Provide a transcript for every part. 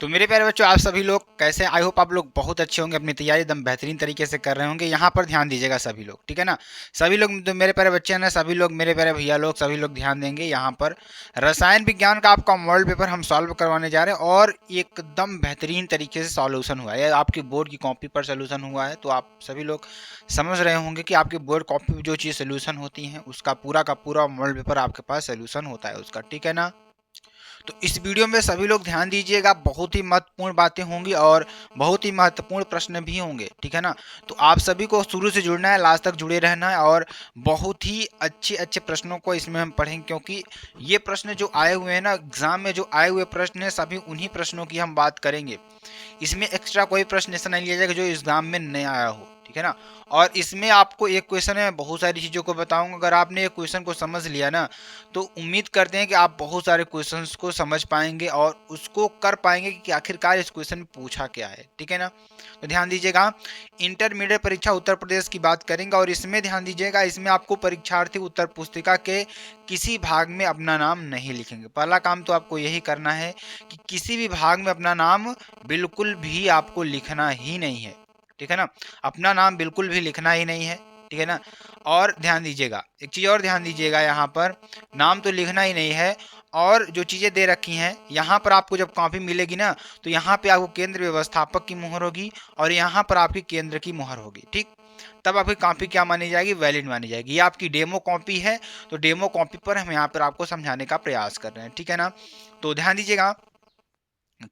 तो मेरे प्यारे बच्चों, आप सभी लोग कैसे? आई होप आप लोग बहुत अच्छे होंगे, अपनी तैयारी एकदम बेहतरीन तरीके से कर रहे होंगे। यहाँ पर ध्यान दीजिएगा सभी लोग, ठीक है ना। सभी लोग जो मेरे प्यारे बच्चे हैं ना, सभी लोग मेरे प्यारे भैया लोग, सभी लोग ध्यान देंगे। यहाँ पर रसायन विज्ञान का आपका मॉडल पेपर हम सॉल्व करवाने जा रहे हैं और एकदम बेहतरीन तरीके से सॉल्यूशन हुआ है। आपकी बोर्ड की कॉपी पर सोल्यूशन हुआ है, तो आप सभी लोग समझ रहे होंगे कि आपकी बोर्ड कॉपी में जो चीज़ सोल्यूशन होती है उसका पूरा का पूरा मॉडल पेपर आपके पास सोल्यूशन होता है उसका, ठीक है ना। तो इस वीडियो में सभी लोग ध्यान दीजिएगा, बहुत ही महत्वपूर्ण बातें होंगी और बहुत ही महत्वपूर्ण प्रश्न भी होंगे, ठीक है ना। तो आप सभी को शुरू से जुड़ना है, लास्ट तक जुड़े रहना है और बहुत ही अच्छे अच्छे प्रश्नों को इसमें हम पढ़ेंगे, क्योंकि ये प्रश्न जो आए हुए हैं ना एग्जाम में, जो आए हुए प्रश्न हैं सभी उन्हीं प्रश्नों की हम बात करेंगे। इसमें एक्स्ट्रा कोई प्रश्न ऐसा नहीं लिया जाएगा जो एग्जाम में नहीं आया हो, ठीक है ना। और इसमें आपको एक क्वेश्चन है, बहुत सारी चीज़ों को बताऊंगा। अगर आपने एक क्वेश्चन को समझ लिया ना, तो उम्मीद करते हैं कि आप बहुत सारे क्वेश्चंस को समझ पाएंगे और उसको कर पाएंगे कि आखिरकार इस क्वेश्चन में पूछा क्या है, ठीक है ना। तो ध्यान दीजिएगा, इंटरमीडिएट परीक्षा उत्तर प्रदेश की बात करेंगे और इसमें ध्यान दीजिएगा, इसमें आपको परीक्षार्थी उत्तर पुस्तिका के किसी भाग में अपना नाम नहीं लिखेंगे। पहला काम तो आपको यही करना है कि किसी भी भाग में अपना नाम बिल्कुल भी आपको लिखना ही नहीं है, ठीक है ना। अपना नाम बिल्कुल भी लिखना ही नहीं है, ठीक है ना। और ध्यान दीजिएगा, एक चीज़ और ध्यान दीजिएगा, यहाँ पर नाम तो लिखना ही नहीं है और जो चीज़ें दे रखी हैं यहाँ पर आपको जब कॉपी मिलेगी ना, तो यहाँ पे आपको केंद्र व्यवस्थापक की मुहर होगी और यहाँ पर आपकी केंद्र की मुहर होगी, ठीक। तब आपकी कॉपी क्या मानी जाएगी? वैलिड मानी जाएगी। ये आपकी डेमो कॉपी है, तो डेमो कॉपी पर हम यहाँ पर आपको समझाने का प्रयास कर रहे हैं, ठीक है ना। तो ध्यान दीजिएगा,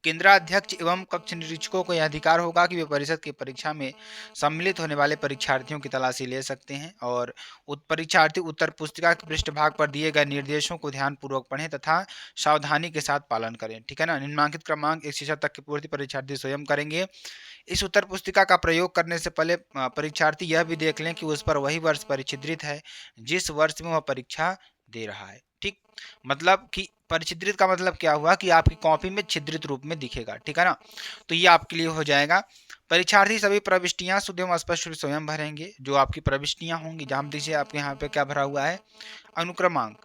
केंद्राध्यक्ष एवं कक्ष निरीक्षकों को यह अधिकार होगा कि वे परिषद की परीक्षा में सम्मिलित होने वाले परीक्षार्थियों की तलाशी ले सकते हैं और परीक्षार्थी उत्तर पुस्तिका के पृष्ठभाग पर दिए गए निर्देशों को ध्यानपूर्वक पढ़ें तथा सावधानी के साथ पालन करें, ठीक है ना। निम्नांकित क्रमांक 1 तक की पूर्ति परीक्षार्थी स्वयं करेंगे। इस उत्तर पुस्तिका का प्रयोग करने से पहले परीक्षार्थी यह भी देख लें कि उस पर वही वर्ष परिच्छिद्रित है जिस वर्ष में वह परीक्षा दे रहा है, ठीक। मतलब कि परिच्छिद्रित का मतलब क्या हुआ कि आपकी कॉपी में छिद्रित रूप में दिखेगा, ठीक है ना। तो ये आपके लिए हो जाएगा। परीक्षार्थी सभी प्रविष्टियां शुद्ध एवं स्पष्ट रूप से स्वयं भरेंगे। जो आपकी प्रविष्टियां होंगी, जहाँ दीजिए आपके यहाँ पे क्या भरा हुआ है? अनुक्रमांक।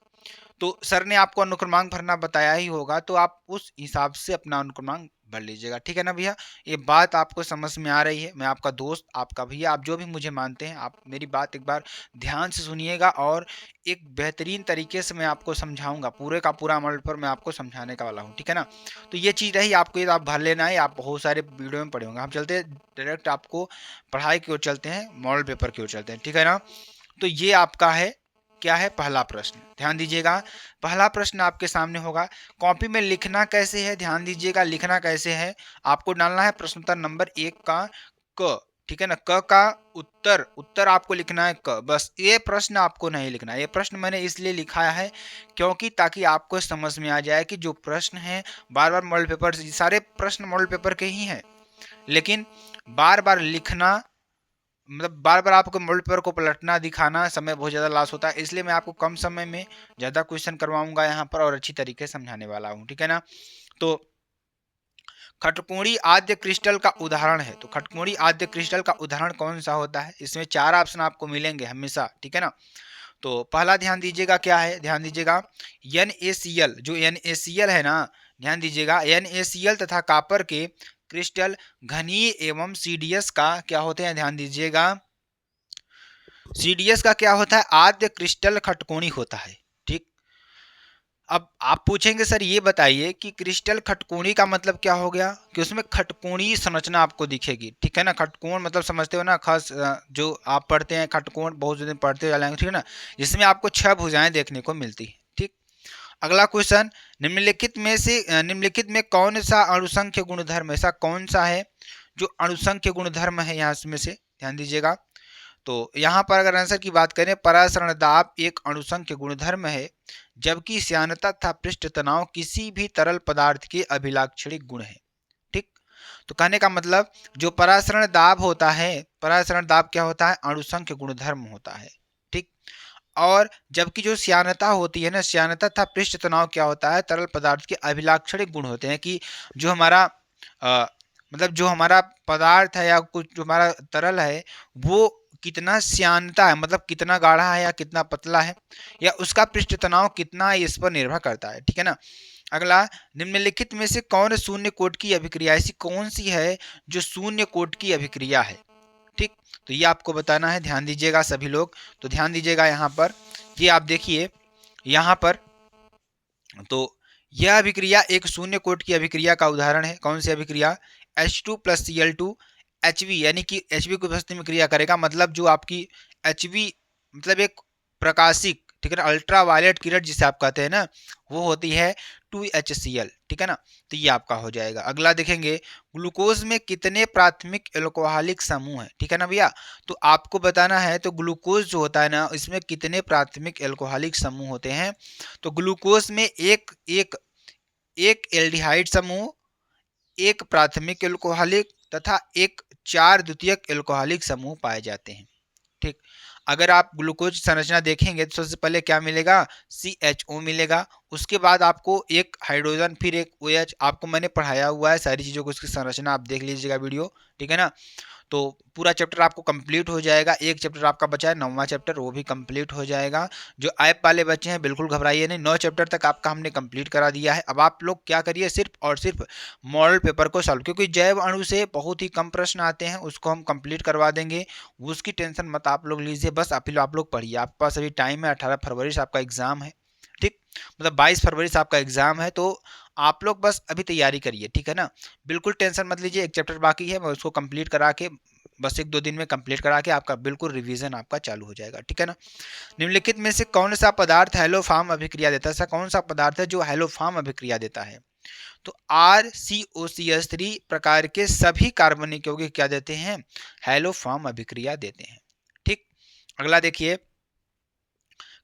तो सर ने आपको अनुक्रमांक भरना बताया ही होगा, तो आप उस हिसाब से अपना अनुक्रमांक भर लीजिएगा, ठीक है ना भैया। ये बात आपको समझ में आ रही है? मैं आपका दोस्त, आपका भैया, आप जो भी मुझे मानते हैं, आप मेरी बात एक बार ध्यान से सुनिएगा और एक बेहतरीन तरीके से मैं आपको समझाऊंगा। पूरे का पूरा मॉडल पर मैं आपको समझाने का वाला हूँ, ठीक है ना। तो ये चीज़ रही, आपको ये आप भर लेना है। आप बहुत सारे वीडियो में पढ़े होंगे। हम चलते हैं डायरेक्ट, आपको पढ़ाई की ओर चलते हैं, मॉडल पेपर की ओर चलते हैं, ठीक है ना। तो ये आपका है, क्या है? पहला प्रश्न। ध्यान दीजिएगा, पहला प्रश्न आपके सामने होगा। कॉपी में लिखना कैसे है? ध्यान दीजिएगा, लिखना कैसे है? आपको डालना है प्रश्न उत्तर नंबर 1 का क, ठीक है ना। क का उत्तर, उत्तर आपको लिखना है क, बस। ये प्रश्न आपको नहीं लिखना है। ये प्रश्न मैंने इसलिए लिखा है क्योंकि ताकि आपको समझ में आ जाए कि जो प्रश्न है, बार बार मॉडल पेपर, सारे प्रश्न मॉडल पेपर के ही हैं, लेकिन बार बार लिखना, मतलब बार बार आपको मॉडल पेपर को पलटना, दिखाना, समय बहुत ज़्यादा लॉस होता है। इसलिए मैं आपको कम समय में ज़्यादा क्वेश्चन करवाऊंगा यहाँ पर और अच्छी तरीके से समझाने वाला हूँ, ठीक है ना। तो खटकोणी आद्य क्रिस्टल का उदाहरण है, तो खटकोणी आद्य क्रिस्टल का उदाहरण कौन सा होता है? इसमें 4 ऑप्शन आपको मिलेंगे हमेशा, ठीक है ना। तो पहला ध्यान दीजिएगा, क्या है? ध्यान दीजिएगा, NaCl, जो NaCl है ना, ध्यान दीजिएगा, NaCl तथा कॉपर के क्रिस्टल घनीय एवं CDS का क्या होते हैं? ध्यान दीजिएगा, CDS का क्या होता है? आद्य क्रिस्टल खटकोणी होता है, ठीक। अब आप पूछेंगे सर ये बताइए कि क्रिस्टल खटकोणी का मतलब क्या हो गया? कि उसमें खटकोणी संरचना आपको दिखेगी, ठीक है ना। खटकोण मतलब समझते हो ना, खास जो आप पढ़ते हैं खटकोण, बहुत ज़्यादा पढ़ते चलेंगे, ठीक है ना, जिसमें आपको 6 भुजाएं देखने को मिलती है, ठीक। अगला क्वेश्चन, निम्नलिखित में कौन सा अणुसंख्य गुणधर्म, ऐसा कौन सा है जो अणुसंख्य गुणधर्म है यहाँ में से? ध्यान दीजिएगा, तो यहाँ पर अगर आंसर की बात करें, परासरण दाब एक अणुसंख्य गुणधर्म है, जबकि श्यानता तथा पृष्ठ तनाव किसी भी तरल पदार्थ के अभिलाक्षणिक गुण है, ठीक। तो कहने का मतलब, जो परासरण दाब होता है, परासरण दाब क्या होता है? अणुसंख्य गुणधर्म होता है, ठीक। और जबकि जो श्यानता होती है ना, श्यानता तथा पृष्ठ तनाव क्या होता है? तरल पदार्थ के अभिलाक्षणिक गुण होते हैं, कि जो हमारा मतलब जो हमारा पदार्थ है या कुछ जो हमारा तरल है, वो कितना श्यानता है, मतलब कितना गाढ़ा है या कितना पतला है, या उसका पृष्ठ तनाव कितना है, इस पर निर्भर करता है, ठीक है ना। अगला, निम्नलिखित में से कौन शून्य कोट की अभिक्रिया, ऐसी कौन सी है जो शून्य कोट की अभिक्रिया है। ठीक, तो ये आपको बताना है, ध्यान दीजिएगा सभी लोग। तो ध्यान दीजिएगा यहाँ पर, ये आप देखिए यहाँ पर, तो यह अभिक्रिया एक शून्य कोट की अभिक्रिया का उदाहरण है। कौन सी अभिक्रिया, H2 प्लस Cl2 Hv, यानी कि Hv की उपस्थिति में क्रिया करेगा, मतलब जो आपकी Hv मतलब एक प्रकाशिक, ठीक है ना, अल्ट्रा वायलेट किरण जिसे आप कहते हैं ना, वो होती है 2HCl, ठीक है ना। तो ये आपका हो जाएगा। अगला देखेंगे, ग्लूकोज में कितने प्राथमिक एल्कोहलिक समूह है, ठीक है ना भैया। तो आपको बताना है, तो ग्लूकोज जो होता है ना, इसमें कितने प्राथमिक एल्कोहलिक समूह होते हैं। तो ग्लूकोज में एक एक एक एल्डिहाइड समूह, एक प्राथमिक एल्कोहलिक तथा एक 4 द्वितीयक एल्कोहलिक समूह पाए जाते हैं। ठीक, अगर आप ग्लूकोज संरचना देखेंगे तो सबसे पहले क्या मिलेगा, CHO मिलेगा। उसके बाद आपको एक हाइड्रोजन, फिर एक OH, आपको मैंने पढ़ाया हुआ है सारी चीज़ों को, उसकी संरचना आप देख लीजिएगा वीडियो, ठीक है ना। तो पूरा चैप्टर आपको कंप्लीट हो जाएगा। एक चैप्टर आपका बचा है 9वां चैप्टर, वो भी कंप्लीट हो जाएगा। जो ऐप वाले बच्चे हैं बिल्कुल घबराइए नहीं, 9 चैप्टर तक आपका हमने कंप्लीट करा दिया है। अब आप लोग क्या करिए, सिर्फ और सिर्फ मॉडल पेपर को सॉल्व, क्योंकि जैव अणु से बहुत ही कम प्रश्न आते हैं, उसको हम कंप्लीट करवा देंगे, उसकी टेंशन मत आप लोग लीजिए। बस आप लोग पढ़िए, आपके पास अभी टाइम है, 18 फरवरी से आपका एग्जाम है। ठीक, मतलब 22 फरवरी से आपका एग्जाम है, तो आप लोग बस अभी तैयारी करिए, ठीक है ना। बिल्कुल टेंशन मत लीजिए, एक चैप्टर बाकी है, मैं उसको कंप्लीट करा के बस 1-2 दिन में कंप्लीट करा के आपका बिल्कुल रिवीजन आपका चालू हो जाएगा, ठीक है ना। निम्नलिखित में से कौन सा पदार्थ हैलोफॉर्म अभिक्रिया देता है, ऐसा कौन सा पदार्थ है जो हैलोफॉर्म अभिक्रिया देता है। तो RCOCH3 प्रकार के सभी कार्बनिक यौगिक क्या देते हैं, हैलोफॉर्म अभिक्रिया देते हैं। ठीक, अगला देखिए,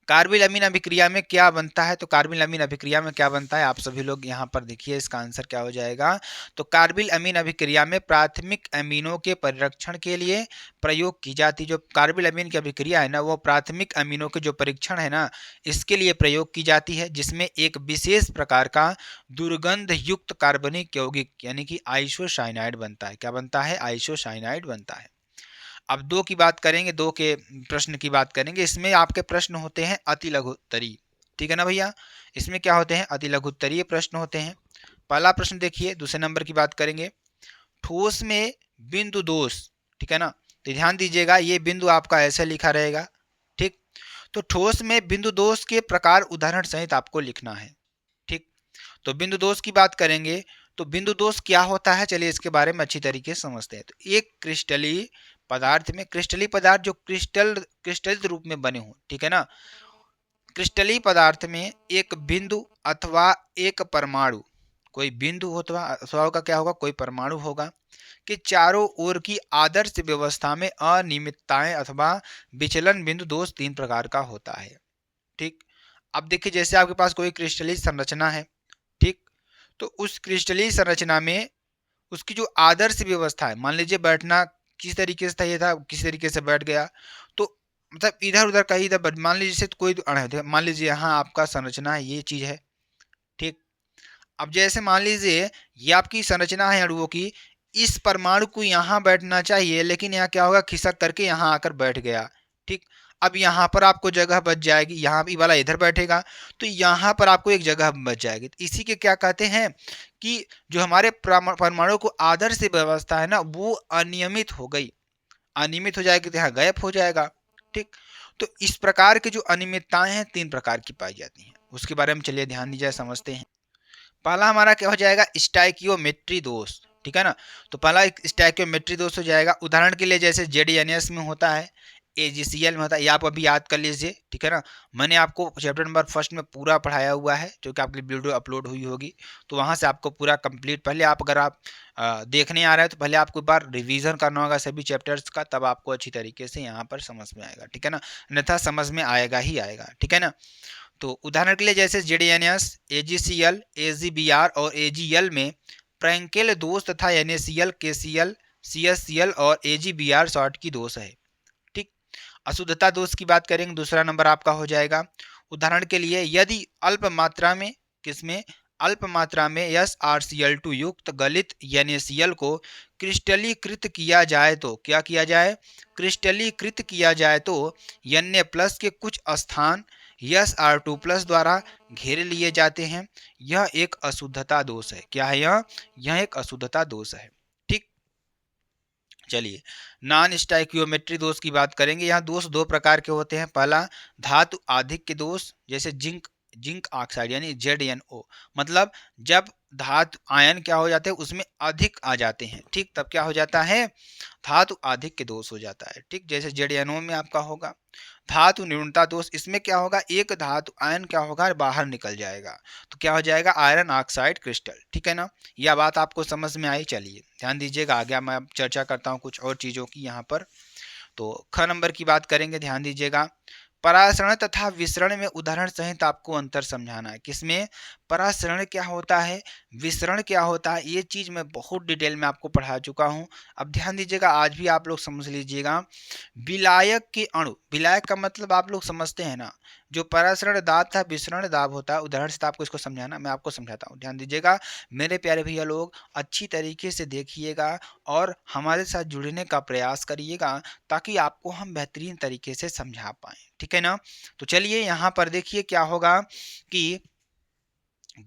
कार्बिल अमीन अभिक्रिया में क्या बनता है। तो कार्बिल अमीन अभिक्रिया में क्या बनता है, आप सभी लोग यहाँ पर देखिए, इसका आंसर क्या हो जाएगा। तो कार्बिल अमीन अभिक्रिया में प्राथमिक अमीनों के परिरक्षण के लिए प्रयोग की जाती, जो कार्बिल अमीन की अभिक्रिया है ना, वो प्राथमिक अमीनों के जो परीक्षण है ना, इसके लिए प्रयोग की जाती है, जिसमें एक विशेष प्रकार का दुर्गंध युक्त कार्बनिक यौगिक यानी कि आइसोसाइनाइड बनता है। क्या बनता है, आइसोसाइनाइड बनता है। अब 2 की बात करेंगे, 2 के प्रश्न की बात करेंगे। इसमें आपके प्रश्न होते हैं अति लघुत्तरीय, ठीक है ना भैया। इसमें क्या होते हैं, अति लघुत्तरीय प्रश्न होते हैं। पहला प्रश्न देखिए, दूसरे नंबर की बात करेंगे, ठोस में बिंदु दोष, ठीक है ना। तो ध्यान दीजिएगा, ये बिंदु आपका ऐसे लिखा रहेगा। ठीक, तो ठोस में बिंदु दोष के प्रकार उदाहरण सहित आपको लिखना है। ठीक, तो बिंदु दोष की बात करेंगे, तो बिंदु दोष क्या होता है, चलिए इसके बारे में अच्छी तरीके से समझते हैं। तो एक क्रिस्टलीय पदार्थ में, क्रिस्टलीय पदार्थ जो क्रिस्टल रूप में बने हों, ठीक है ना, क्रिस्टलीय पदार्थ में एक बिंदु अथवा एक परमाणु, कोई बिंदु अथवा का क्या होगा, कोई परमाणु होगा, कि चारों ओर की आदर्श व्यवस्था में अनियमितताएं अथवा विचलन बिंदु दोष 3 प्रकार का होता है। ठीक, अब देखिए, जैसे आपके पास कोई क्रिस्टलीय संरचना है, ठीक, तो उस क्रिस्टलीय संरचना में उसकी जो आदर्श व्यवस्था है, मान लीजिए बैठना किस तरीके से था, ये था, किसी तरीके से बैठ गया, तो मतलब इधर उधर कहीं इधर, मान लीजिए जैसे कोई अण, मान लीजिए यहाँ आपका संरचना है, ये चीज है। ठीक, अब जैसे मान लीजिए ये आपकी संरचना है अणुओं की, इस परमाणु को यहाँ बैठना चाहिए, लेकिन यहाँ क्या होगा, खिसक करके यहाँ आकर बैठ गया। ठीक, अब यहाँ पर आपको जगह बच जाएगी, यहाँ भी वाला इधर बैठेगा, तो यहाँ पर आपको एक जगह बच जाएगी। तो इसी के क्या कहते हैं कि जो हमारे परमाणु को आदर्श व्यवस्था है ना, वो अनियमित हो गई, अनियमित हो जाएगी, तो यहाँ गायब हो जाएगा। ठीक, तो इस प्रकार की जो अनियमितताएं हैं 3 प्रकार की पाई जाती हैं, उसके बारे में चलिए ध्यान दीजिए, समझते हैं। पहला हमारा क्या हो जाएगा, स्टाइकियोमेट्री दोष, ठीक है ना। तो पहला एक स्टाइकियोमेट्री दोष हो जाएगा। उदाहरण के लिए जैसे ZNS में होता है, AgCl में होता है, ये आप अभी याद कर लीजिए, ठीक है ना। मैंने आपको चैप्टर नंबर 1 में पूरा पढ़ाया हुआ है, जो कि आपकी वीडियो अपलोड हुई होगी, तो वहाँ से आपको पूरा कंप्लीट, पहले आप अगर आप देखने आ रहे हैं तो पहले आपको एक बार रिवीजन करना होगा सभी चैप्टर्स का, तब आपको अच्छी तरीके से यहाँ पर समझ में आएगा, ठीक है ना, अन्यथा समझ में आएगा ही आएगा, ठीक है ना। तो उदाहरण के लिए जैसे ZNS, AgCl, AgBr और AgL में फ्रैंकेल दोष तथा NaCl, KCl, CSCl और AgBr शॉर्ट की दोष है। ठीक, अशुद्धता दोष की बात करेंगे, दूसरा नंबर आपका हो जाएगा। उदाहरण के लिए यदि अल्प मात्रा में, किसमें, अल्प मात्रा में SrCl2 युक्त गलित NaCl को क्रिस्टलीकृत किया जाए तो, क्या किया जाए, क्रिस्टलीकृत किया जाए तो Na+ के कुछ स्थान Sr2+ द्वारा घेरे लिए जाते हैं। यह एक अशुद्धता दोष है। क्या है यह एक अशुद्धता दोष है। ठीक, चलिए नॉन स्टाइकियोमेट्री दोष की बात करेंगे। यहाँ दोष दो प्रकार के होते हैं। पहला धातु आधिक्य दोष, जैसे जिंक ऑक्साइड यानी ZnO, मतलब जब धातु आयन क्या हो जाते हैं उसमें अधिक आ जाते हैं, ठीक, तब क्या हो जाता है, धातु आधिक्य दोष हो जाता है। ठीक, जैसे ZnO में आपका होगा। धातु न्यूनता दोष, इसमें क्या होगा, एक धातु आयन क्या होगा, बाहर निकल जाएगा, तो क्या हो जाएगा, आयरन ऑक्साइड क्रिस्टल। ठीक है ना, यह बात आपको समझ में आई। चलिए ध्यान दीजिएगा, आगे मैं चर्चा करता हूँ कुछ और चीज़ों की यहाँ पर। तो ख नंबर की बात करेंगे, ध्यान दीजिएगा। परासरण तथा विसरण में उदाहरण सहित आपको अंतर समझाना है। किसमें, परासरण क्या होता है, विसरण क्या होता है, ये चीज़ मैं बहुत डिटेल में आपको पढ़ा चुका हूँ। अब ध्यान दीजिएगा, आज भी आप लोग समझ लीजिएगा। विलायक के अणु, विलायक का मतलब आप लोग समझते हैं ना, जो परासरण दाब था विसरण दाब होता है। उदाहरण से आपको इसको समझाना, मैं आपको समझाता हूँ। ध्यान दीजिएगा मेरे प्यारे भैया लोग, अच्छी तरीके से देखिएगा और हमारे साथ जुड़ने का प्रयास करिएगा, ताकि आपको हम बेहतरीन तरीके से समझा पाएँ। ठीक है ना, तो चलिए यहाँ पर देखिए क्या होगा कि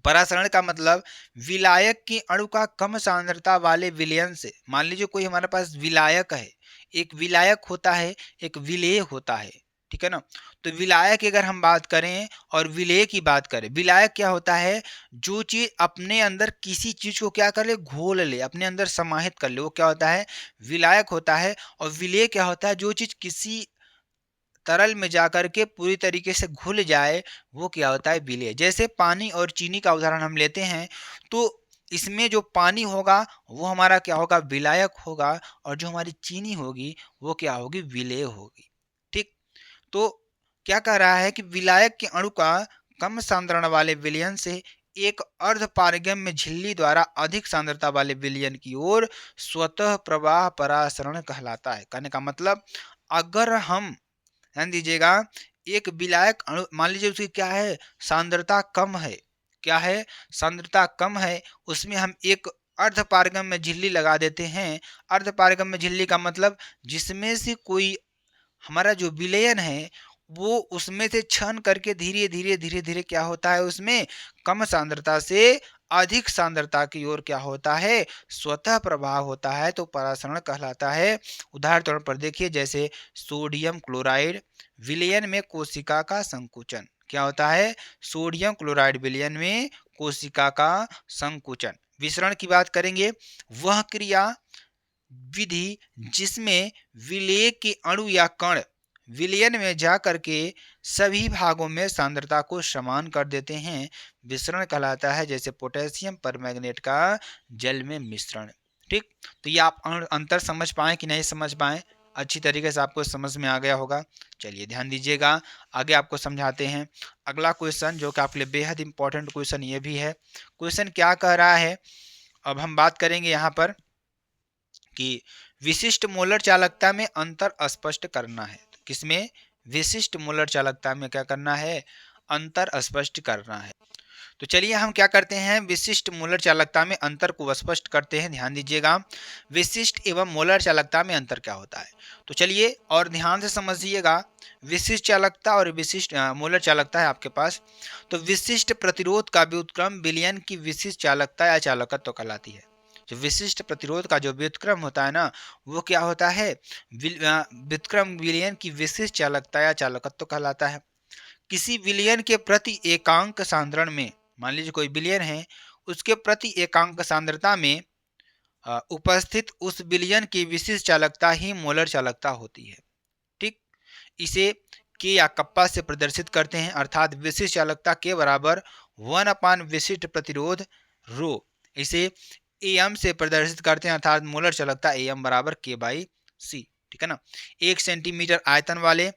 परासरण का मतलब विलायक के अणु का कम सांद्रता वाले विलयन से, मान लीजिए कोई हमारे पास विलायक है, एक विलायक होता है, एक विलेय होता है। ठीक है ना, तो विलायक की अगर हम बात करें और विलेय की बात करें, विलायक क्या होता है, जो चीज अपने अंदर किसी चीज को क्या कर ले, घोल ले, अपने अंदर समाहित कर ले, वो क्या होता है, विलायक होता है। और विलेय क्या होता है, जो चीज किसी तरल में जाकर के पूरी तरीके से घुल जाए, वो क्या होता है, विलेय। जैसे पानी और चीनी का उदाहरण हम लेते हैं, तो इसमें जो पानी होगा वो हमारा क्या होगा, विलायक होगा, और जो हमारी चीनी होगी वो क्या होगी, विलेय होगी। ठीक, तो क्या कह रहा है कि विलायक के अणु का कम सांद्रण वाले विलयन से एक अर्ध पारगम्य झिल्ली द्वारा अधिक सांद्रता वाले विलयन की ओर स्वतः प्रवाह परासरण कहलाता है। कहने का मतलब, अगर हम, ध्यान दीजिएगा, एक विलायक अणु, मान लीजिए उसकी क्या है, सांद्रता कम है, क्या है, सांद्रता कम है, उसमें हम एक अर्ध पारगम्य झिल्ली लगा देते हैं। अर्ध पारगम्य झिल्ली का मतलब, जिसमें से कोई हमारा जो विलयन है वो उसमें से क्षरण करके धीरे धीरे धीरे धीरे क्या होता है, उसमें कम सांद्रता से अधिक सांद्रता की ओर क्या होता है, स्वतः प्रभाव होता है, तो परासरण कहलाता है। उदाहरण तौर पर देखिए, जैसे सोडियम क्लोराइड विलयन में कोशिका का संकुचन, क्या होता है, सोडियम क्लोराइड विलयन में कोशिका का संकुचन। विसरण की बात करेंगे, वह क्रिया विधि जिसमें विलेय के अणु या कण विलयन में जा करके सभी भागों में सांद्रता को समान कर देते हैं, विसरण कहलाता है। जैसे पोटेशियम परमैंगनेट का जल में मिश्रण। ठीक, तो ये आप अंतर समझ पाए कि नहीं समझ पाए, अच्छी तरीके से आपको समझ में आ गया होगा। चलिए ध्यान दीजिएगा, आगे आपको समझाते हैं। अगला क्वेश्चन जो कि आपके लिए बेहद इंपॉर्टेंट क्वेश्चन ये भी है। क्वेश्चन क्या कह रहा है, अब हम बात करेंगे यहाँ पर कि विशिष्ट मोलर चालकता में अंतर स्पष्ट करना है। तो किसमें, विशिष्ट मोलर चालकता में क्या करना है, अंतर स्पष्ट करना है। तो चलिए हम क्या करते हैं, विशिष्ट मोलर चालकता में अंतर को स्पष्ट करते हैं। ध्यान दीजिएगा, विशिष्ट एवं मोलर चालकता में अंतर क्या होता है। तो चलिए और ध्यान से समझिएगा, विशिष्ट चालकता और विशिष्ट मोलर चालकता है आपके पास। तो विशिष्ट प्रतिरोध का व्युत्क्रम विलयन की विशिष्ट चालकता या चालकत्व कहलाती है। जो विशिष्ट प्रतिरोध का जो व्युत्क्रम होता है ना, वो क्या होता है, व्युत्क्रम विलयन की विशिष्ट चालकता या चालकत्व कहलाता है। किसी विलयन के प्रति एकांक सांद्रण में, मान लीजिए कोई विलयन है, उसके प्रति एकांक सांद्रता में उपस्थित उस विलयन की विशिष्ट चालकता ही मोलर चालकता होती है। ठीक, इसे के या कप्पा से प्रदर्शित करते हैं, अर्थात विशिष्ट चालकता के बराबर 1 विशिष्ट प्रतिरोध रो। इसे एम से प्रदर्शित करते हैं, अर्थात मोलर चालकता एम बराबर K/C। ठीक है ना, 1 सेंटीमीटर आयतन वाले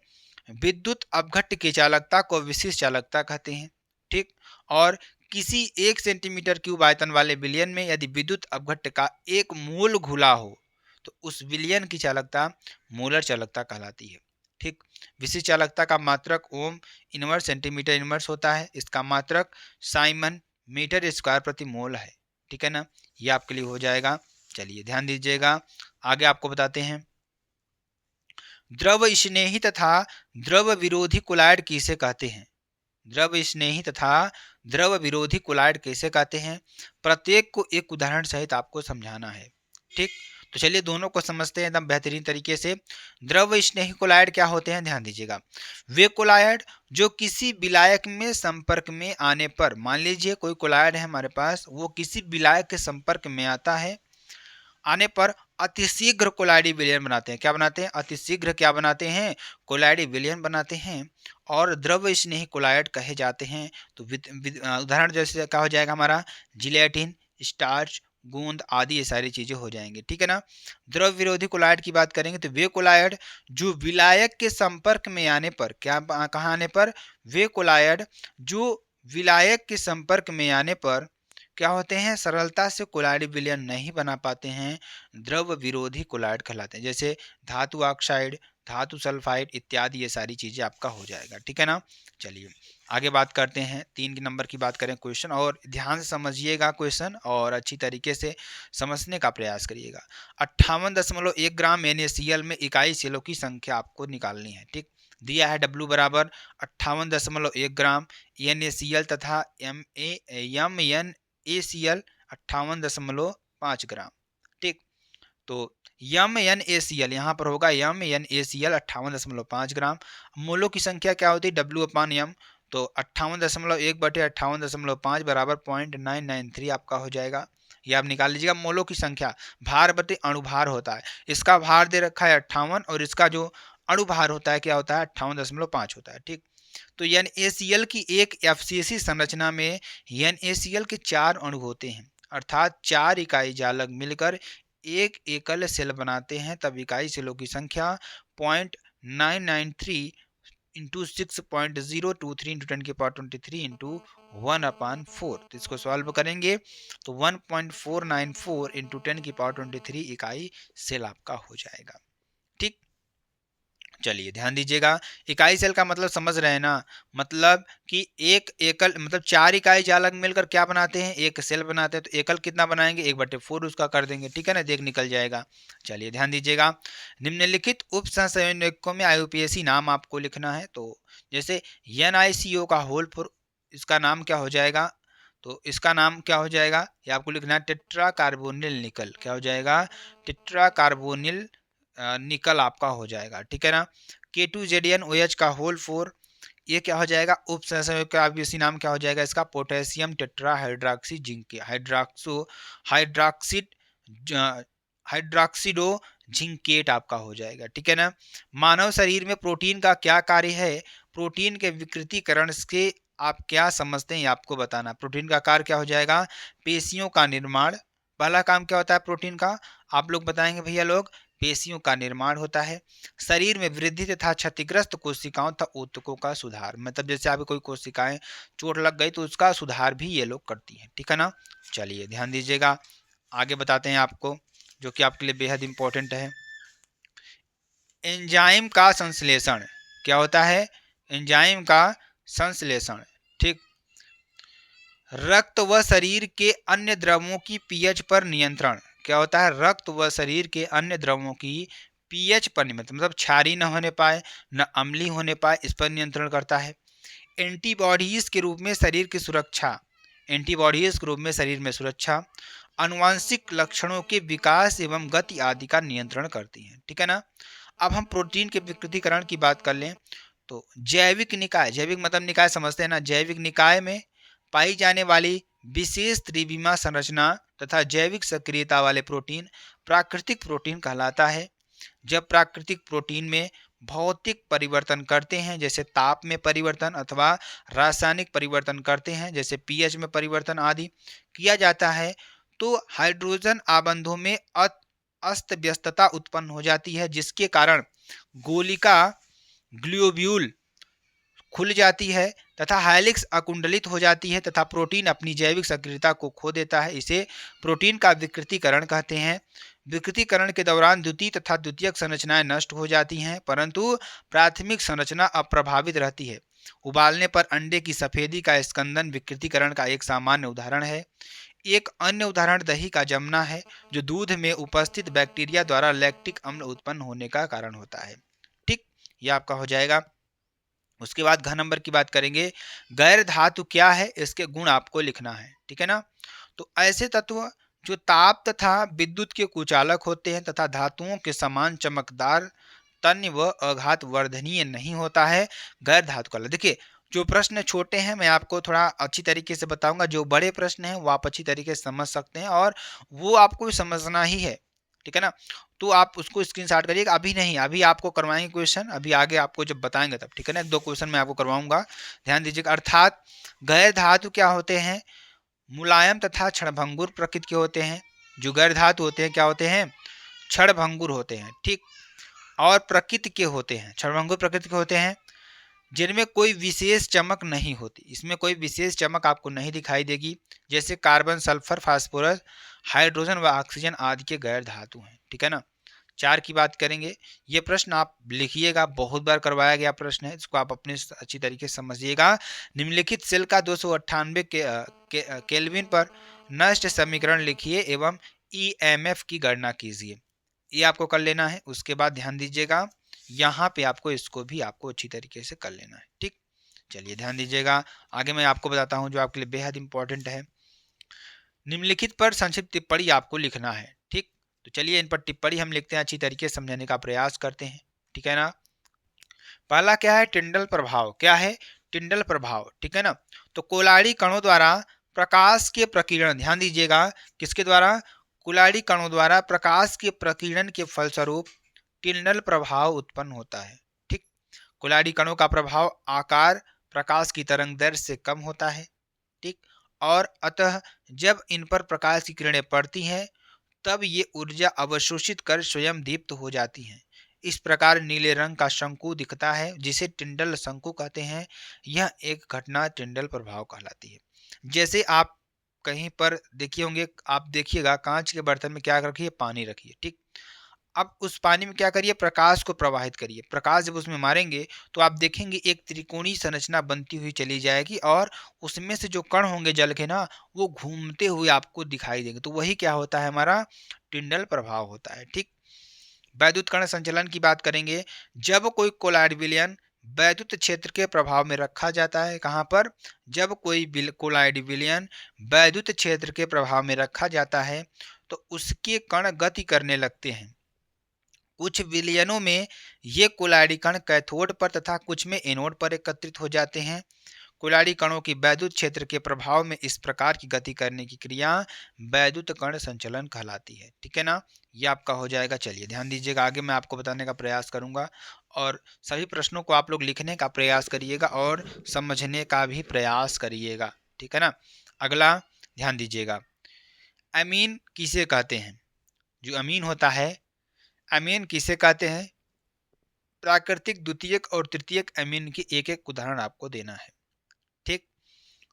विद्युत अपघट्ट की चालकता को विशिष्ट चालकता कहते हैं। ठीक, और किसी 1 सेंटीमीटर क्यूब आयतन वाले विलयन में यदि विद्युत अपघट्ट का 1 मोल घुला हो, तो उस विलयन की चालकता मोलर चालकता कहलाती है। ठीक, विशिष्ट चालकता का मात्रक ओम इनवर्स सेंटीमीटर इनवर्स होता है, इसका मात्रक साइमन मीटर स्क्वायर प्रति मोल है। ठीक है ना, ये आपके लिए हो जाएगा। चलिए ध्यान दीजिएगा, आगे आपको बताते हैं। द्रव स्नेही तथा द्रव विरोधी कोलाइड किसे कहते हैं। द्रव स्नेही तथा द्रव विरोधी कोलाइड कैसे कहते हैं, प्रत्येक को एक उदाहरण सहित आपको समझाना है। ठीक, तो चलिए दोनों को समझते हैं एकदम बेहतरीन तरीके से। द्रव स्नेही कोलाइड क्या होते हैं, ध्यान दीजिएगा। वे कोलाइड जो किसी विलायक में संपर्क में आने पर, मान लीजिए कोई कोलाइड है हमारे पास, वो किसी विलायक के संपर्क में आता है, आने पर अतिशीघ्र कोलाइडी विलयन बनाते हैं। क्या बनाते हैं, अतिशीघ्र क्या बनाते हैं, कोलाइडी विलयन बनाते हैं और द्रव स्नेही कोलाइड कहे जाते हैं। तो उदाहरण जैसे क्या हो जाएगा हमारा, जिलेटिन, स्टार्च, गोंद आदि ये सारी चीजें हो जाएंगी। ठीक है ना। द्रव विरोधी कोलाइड की बात करेंगे तो वे कोलाइड जो विलायक के संपर्क में आने पर, क्या कहाँ आने पर, वे कोलाइड जो विलायक के संपर्क में आने पर क्या होते हैं, सरलता से कोलाइड विलयन नहीं बना पाते हैं, द्रव विरोधी कोलाइड कहलाते हैं। जैसे धातु ऑक्साइड, धातु सल्फाइड इत्यादि ये सारी चीजें आपका हो जाएगा। ठीक है ना। चलिए आगे बात करते हैं, 3 नंबर की बात करें क्वेश्चन, और ध्यान से समझिएगा क्वेश्चन और अच्छी तरीके से समझने का प्रयास करिएगा। 58.1 ग्राम NaCl में इकाई सेलों की संख्या आपको निकालनी है। ठीक, दिया है W बराबर 58.1 ग्राम NaCl तथा MnACl 58.5 ग्राम। ठीक, तो MnACl यहाँ पर होगा MnACl 58.5 ग्राम। मोलों की संख्या क्या होती है, W/M, तो 58.1/58.5 बराबर 0.993 आपका हो जाएगा। ये आप निकाल लीजिएगा। मोलों की संख्या, भार बटे अणुभार होता है, इसका भार दे रखा है 58 और इसका जो अणुभार होता है क्या होता है, 58.5 होता है। ठीक, तो NaCl की एक FCC संरचना में NaCl के 4 अणु होते हैं, अर्थात 4 इकाई जालक मिलकर एक एकल सेल बनाते हैं, तब इकाई सेलों की संख्या 0.993 इंटू 6.023 इंटू 10⁻23 इंटू 1/4। तो इसको सॉल्व करेंगे तो 1.494 इंटू 10⁻23 इकाई सेल आपका हो जाएगा। ठीक, चलिए ध्यान दीजिएगा। इकाई सेल का मतलब समझ रहे हैं ना, मतलब कि एक एकल, मतलब 4 इकाई जालक मिलकर क्या बनाते हैं, एक सेल बनाते हैं। तो एकल कितना बनाएंगे, 1/4 उसका कर देंगे। ठीक है ना, देख निकल जाएगा। चलिए ध्यान दीजिएगा। निम्नलिखित उप सहसंयोजकों में IUPAC नाम आपको लिखना है। तो जैसे NiCO का होल 4, इसका नाम क्या हो जाएगा, तो इसका नाम क्या हो जाएगा, ये आपको लिखना है टेट्रा कार्बोनिल निकल। क्या हो जाएगा, टेट्रा कार्बोनिल निकल आपका हो जाएगा। ठीक है ना। K2ZnOH का होल 4, ये क्या हो जाएगा, उप सहसंयोजक का इसी नाम क्या हो जाएगा इसका, potassium tetra hydroxy zinc, hydroxide hydroxido zincate आपका हो जाएगा। ठीक है ना। मानव शरीर में प्रोटीन का क्या कार्य है, प्रोटीन के विकृतीकरण से आप क्या समझते हैं ये आपको बताना। प्रोटीन का कार्य क्या हो जाएगा, पेशियों का निर्माण। पहला काम क्या होता है प्रोटीन का, आप लोग बताएंगे भैया लोग, पेशियों का निर्माण होता है। शरीर में वृद्धि तथा क्षतिग्रस्त कोशिकाओं तथा ऊतकों का सुधार, मतलब जैसे अभी कोई कोशिकाएं चोट लग गई तो उसका सुधार भी ये लोग करती हैं। ठीक है ना। चलिए ध्यान दीजिएगा, आगे बताते हैं आपको जो कि आपके लिए बेहद इंपॉर्टेंट है। एंजाइम का संश्लेषण क्या होता है, एंजाइम का संश्लेषण। ठीक, रक्त व शरीर के अन्य द्रवों की पीएच पर नियंत्रण। क्या होता है, रक्त व शरीर के अन्य द्रवों की पीएच पर नियंत्रण, मतलब क्षारीय न होने पाए न अम्लीय होने पाए, इस पर नियंत्रण करता है। एंटीबॉडीज के रूप में शरीर की सुरक्षा, एंटीबॉडीज के रूप में शरीर में सुरक्षा, आनुवांशिक लक्षणों के विकास एवं गति आदि का नियंत्रण करती है। ठीक है ना। अब हम प्रोटीन के विकृतीकरण की बात कर लें तो जैविक निकाय, जैविक मतलब निकाय समझते हैं ना, जैविक निकाय में पाई जाने वाली विशेष त्रिविमा संरचना तथा जैविक सक्रियता वाले प्रोटीन प्राकृतिक प्रोटीन कहलाता है। जब प्राकृतिक प्रोटीन में भौतिक परिवर्तन करते हैं, जैसे ताप में परिवर्तन अथवा रासायनिक परिवर्तन करते हैं, जैसे पीएच में परिवर्तन आदि किया जाता है, तो हाइड्रोजन आबंधों में अस्त व्यस्तता उत्पन्न हो जाती है, जिसके कारण गोलिका ग्लोब्यूल खुल जाती है तथा हेलिक्स अकुंडलित हो जाती है तथा प्रोटीन अपनी जैविक सक्रियता को खो देता है। इसे प्रोटीन का विकृतीकरण कहते हैं। विकृतीकरण के दौरान द्वितीय तथा द्वितीयक संरचनाएं नष्ट हो जाती हैं, परंतु प्राथमिक संरचना अप्रभावित रहती है। उबालने पर अंडे की सफेदी का स्कंदन विकृतीकरण का एक सामान्य उदाहरण है। एक अन्य उदाहरण दही का जमना है, जो दूध में उपस्थित बैक्टीरिया द्वारा लैक्टिक अम्ल उत्पन्न होने का कारण होता है। ठीक, यह आपका हो जाएगा उसके बाद घ नंबर की बात करेंगे, गैर धातु क्या है, इसके गुण आपको लिखना है, ठीक है ना। तो ऐसे तत्व जो ताप तथा विद्युत के कुचालक होते हैं तथा धातुओं के समान चमकदार, तन्य व अघात वर्धनीय नहीं होता है, गैर धातु कला। देखिए, जो प्रश्न छोटे हैं मैं आपको थोड़ा अच्छी तरीके से बताऊंगा, जो बड़े प्रश्न हैं वो आप अच्छी तरीके से समझ सकते हैं और वो आपको समझना ही है, ठीक है ना। तो आप उसको स्क्रीनशॉट करिएगा, अभी नहीं, अभी आपको करवाएंगे क्वेश्चन, अभी आगे आपको जब बताएंगे तब, ठीक है ना। एक दो क्वेश्चन मैं आपको करवाऊंगा, ध्यान दीजिएगा। अर्थात गैर धातु क्या होते हैं, मुलायम तथा क्षणभंगुर प्रकृति के होते हैं। जो गैर धातु होते हैं क्या होते हैं, क्षणभंगुर होते हैं, ठीक, और प्रकृति के होते हैं, क्षणभंगुर प्रकृति के होते हैं, जिनमें कोई विशेष चमक नहीं होती। इसमें कोई विशेष चमक आपको नहीं दिखाई देगी, जैसे कार्बन, सल्फर, फास्फोरस, हाइड्रोजन व ऑक्सीजन आदि के गैर धातु हैं, ठीक है ना। 4 की बात करेंगे, ये प्रश्न आप लिखिएगा, बहुत बार करवाया गया प्रश्न है, इसको आप अपने अच्छी तरीके से समझिएगा। निम्नलिखित सेल का 298 केल्विन पर नष्ट समीकरण लिखिए एवं ईएमएफ की गणना कीजिए, ये आपको कर लेना है। उसके बाद ध्यान दीजिएगा, यहाँ पे आपको इसको भी आपको अच्छी तरीके से कर लेना है, ठीक। चलिए ध्यान दीजिएगा, आगे मैं आपको बताता हूँ जो आपके लिए बेहद इंपॉर्टेंट है। निम्नलिखित पर संक्षिप्त टिप्पणी आपको लिखना है, ठीक। तो चलिए इन पर टिप्पणी हम लिखते हैं, अच्छी तरीके से समझने का प्रयास करते हैं, ठीक है ना। पहला क्या है, टिंडल प्रभाव। क्या है, टिंडल प्रभाव, ठीक है ना। तो कोलाड़ी कणों द्वारा प्रकाश के प्रकीर्णन, ध्यान दीजिएगा, किसके द्वारा, कोलाड़ी कणों द्वारा प्रकाश के प्रकीर्णन के फलस्वरूप टिंडल प्रभाव उत्पन्न होता है, ठीक। कोलाड़ी कणों का प्रभाव आकार प्रकाश की तरंग दैर्घ्य से कम होता है, ठीक, और अतः जब इन पर प्रकाश की किरणें पड़ती हैं तब ये ऊर्जा अवशोषित कर स्वयं दीप्त हो जाती हैं। इस प्रकार नीले रंग का शंकु दिखता है, जिसे टिंडल शंकु कहते हैं। यह एक घटना टिंडल प्रभाव कहलाती है। जैसे आप कहीं पर देखिए होंगे, आप देखिएगा कांच के बर्तन में क्या रखिए, पानी रखिए, ठीक। अब उस पानी में क्या करिए, प्रकाश को प्रवाहित करिए, प्रकाश जब उसमें मारेंगे तो आप देखेंगे एक त्रिकोणीय संरचना बनती हुई चली जाएगी और उसमें से जो कण होंगे जल के ना, वो घूमते हुए आपको दिखाई देंगे। तो वही क्या होता है, हमारा टिंडल प्रभाव होता है, ठीक। वैद्युत कण संचलन की बात करेंगे, जब कोई कोलाइड विलयन वैद्युत क्षेत्र के प्रभाव में रखा जाता है, कहाँ पर, जब कोई कोलाइड विलयन वैद्युत क्षेत्र के प्रभाव में रखा जाता है तो उसके कण गति करने लगते हैं। कुछ विलयनों में ये कोलाइडी कण कैथोड पर तथा कुछ में एनोड पर एकत्रित हो जाते हैं। कोलाइडी कणों की वैद्युत क्षेत्र के प्रभाव में इस प्रकार की गति करने की क्रिया वैद्युत कण संचलन कहलाती है, ठीक है ना। ये आपका हो जाएगा। चलिए ध्यान दीजिएगा, आगे मैं आपको बताने का प्रयास करूंगा और सभी प्रश्नों को आप लोग लिखने का प्रयास करिएगा और समझने का भी प्रयास करिएगा, ठीक है ना। अगला ध्यान दीजिएगा, अमीन किसे कहते हैं। जो अमीन होता है, अमीन किसे कहते हैं, प्राकृतिक द्वितीयक और तृतीयक अमीन की एक एक उदाहरण आपको देना है, ठीक।